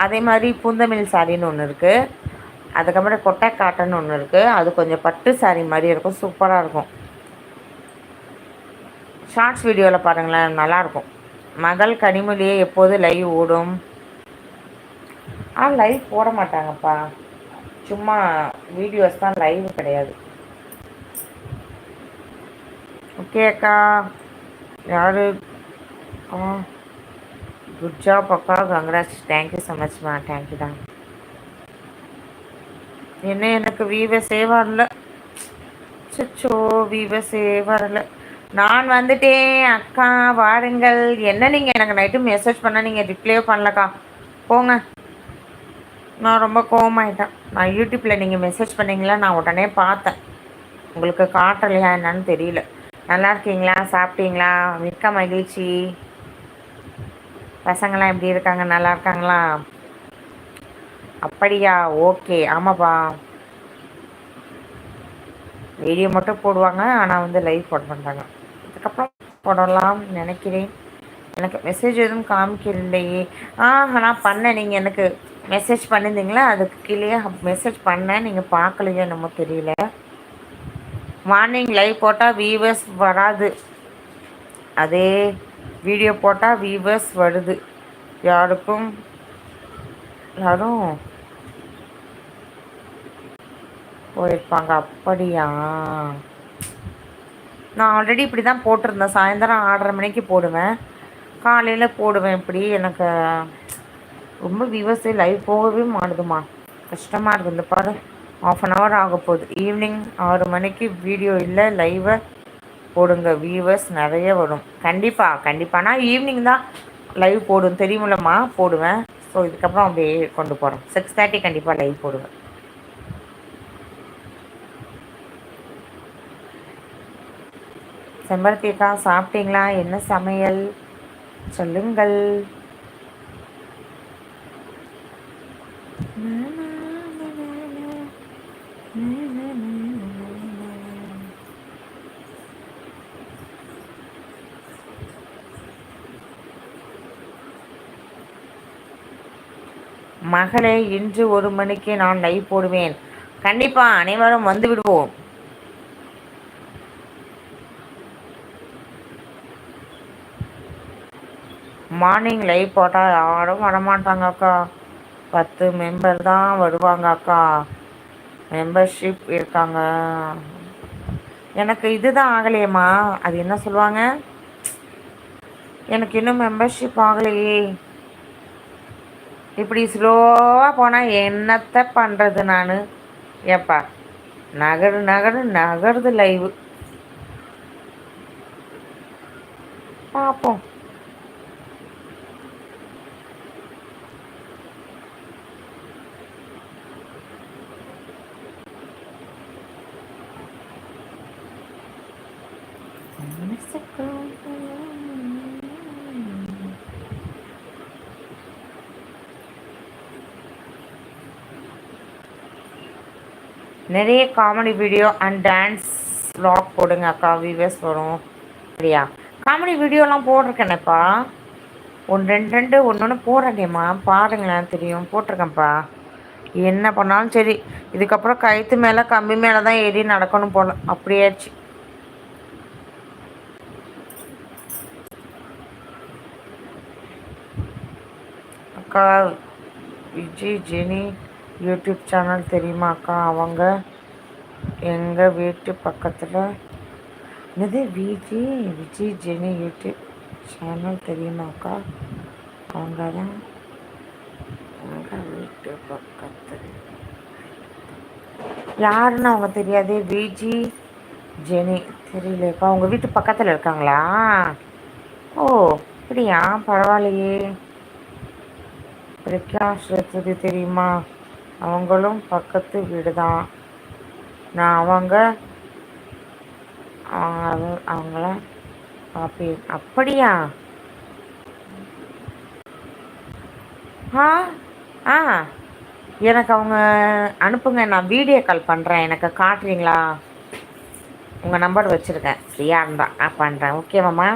அதே மாதிரி பூந்தமிழ் சாரின்னு ஒன்று இருக்குது. அதுக்கப்புறம் கொட்டை காட்டன் ஒன்று இருக்குது. அது கொஞ்சம் பட்டு சாரி மாதிரி இருக்கும், சூப்பராக இருக்கும். ஷார்ட்ஸ் வீடியோவில் பாருங்களேன், நல்லாயிருக்கும். மகள் கனிமொழியே எப்போது லைவ் ஓடும்? லைவ் போட மாட்டாங்கப்பா, சும்மா வீடியோஸ் தான், லைவ் கிடையாது. ஓகே அக்கா. யார்? குட் ஜாப் அக்கா, கங்க்ராட்ஸ். தேங்க்யூ ஸோ மச்மா, தேங்க்யூ தான். என்ன எனக்கு வீவஸே வரல. சச்சோ, வீவஸே வரல. நான் வந்துட்டேன் அக்கா, வாருங்கள். என்ன நீங்கள் எனக்கு நைட்டு மெசேஜ் பண்ணால் நீங்கள் ரிப்ளே பண்ணலக்கா, போங்க. நான் ரொம்ப கோவமாயிட்டேன். நான் யூடியூப்பில் நீங்கள் மெசேஜ் பண்ணீங்களா, நான் உடனே பார்த்தேன். உங்களுக்கு காட்டலையா என்னன்னு தெரியல. நல்லா இருக்கீங்களா, சாப்பிட்டீங்களா? மிக்க மகிழ்ச்சி. பசங்களாம் எப்படி இருக்காங்க, நல்லா இருக்காங்களா? அப்படியா, ஓகே. ஆமாப்பா, வீடியோ மட்டும் போடுவாங்க, ஆனால் வந்து லைவ் போட மாட்டாங்க. அதுக்கப்புறம் போடலாம் நினைக்கிறேன். எனக்கு மெசேஜ் எதுவும் காமிக்கலையே. நான் பண்ணேன், நீங்கள் எனக்கு மெசேஜ் பண்ணியிருந்தீங்களா, அதுக்கு கீழே மெசேஜ் பண்ணேன், நீங்கள் பார்க்கலையோ என்னமோ தெரியல. மார்னிங் லைவ் போட்டால் வியூவர்ஸ் வராது, அதே வீடியோ போட்டால் வியூவர்ஸ் வருது. யாரும் போயிருப்பாங்க. அப்படியா? நான் ஆல்ரெடி இப்படி தான் போட்டிருந்தேன். சாயந்தரம் 6:30 மணிக்கு போடுவேன், காலையில் போடுவேன். இப்படி எனக்கு ரொம்ப வியூவர்ஸே லைவ் போகவே மாட்டுதுமா, கஷ்டமாக இருக்குது. இந்த பாரு, 1/2 ஆக போகுது. ஈவினிங் 6 மணிக்கு வீடியோ இல்லை, லைவை போடுங்க, வியூவர்ஸ் நிறைய வரும். கண்டிப்பாக நான் ஈவினிங் தான் லைவ் போடுவேன், தெரியுமில்லம்மா, போடுவேன். ஸோ இதுக்கப்புறம் அப்படியே கொண்டு போகிறோம். 6:30 கண்டிப்பாக லைவ் போடுவேன். செம்பருத்திக்கா, சாப்பிட்டீங்களா? என்ன சமையல் சொல்லுங்கள். மகளே, இன்று 1 மணிக்கு நான் லைவ் போடுவேன். கண்டிப்பாக அனைவரும் வந்து விடுவோம். மார்னிங் லைவ் போட்டால் யாரும் வரமாட்டாங்க அக்கா, 10 மெம்பர் தான் வருவாங்க அக்கா. மெம்பர்ஷிப் இருக்காங்க. எனக்கு இதுதான் ஆகலையேம்மா, அது என்ன சொல்லுவாங்க, எனக்கு இன்னும் மெம்பர்ஷிப் ஆகலையே. இப்படி ஸ்லோவாக போனால் என்னத்தை பண்ணுறது நான்? ஏப்பா, நகருது லைவு. பார்ப்போம். நிறைய comedy video and dance vlog போடுங்க அக்கா, வியூவர்ஸ் வரும். சரியா? காமெடி வீடியோலாம் போட்டிருக்கேனேப்பா, ரெண்டு ஒன்று போடுறேனேம்மா, பாருங்களேன், தெரியும், போட்டிருக்கேன்ப்பா. என்ன பண்ணாலும் சரி, இதுக்கப்புறம் கயிற்று மேலே கம்பி மேலே தான் ஏறி நடக்கணும் போல, அப்படியாச்சு. அக்கா, விஜய் ஜெனி யூடியூப் சேனல் தெரியுமா அக்கா? அவங்க எங்கள் வீட்டு பக்கத்தில். இது விஜய் ஜெனி யூடியூப் சேனல் தெரியுமா அக்கா? அவங்க தான் எங்கள் வீட்டு பக்கத்தில். யாருன்னு அவங்க தெரியாதே. விஜி ஜெனி தெரியலக்கா, உங்கள் வீட்டு பக்கத்தில் இருக்காங்களா? ஓ அப்படியா, பரவாயில்லையே. பிரகாஷ் ரத்துதி தெரியுமா? அவங்களும் பக்கத்து வீடு தான். நான் அவங்கள பார்ப்பேன். அப்படியா? ஆ எனக்கு அவங்க அனுப்புங்க, நான் வீடியோ கால் பண்ணுறேன், எனக்கு காட்டுறீங்களா? உங்கள் நம்பர் வச்சுருக்கேன், ஃப்ரீயாக இருந்தால் பண்ணுறேன். ஓகேவாம்மா?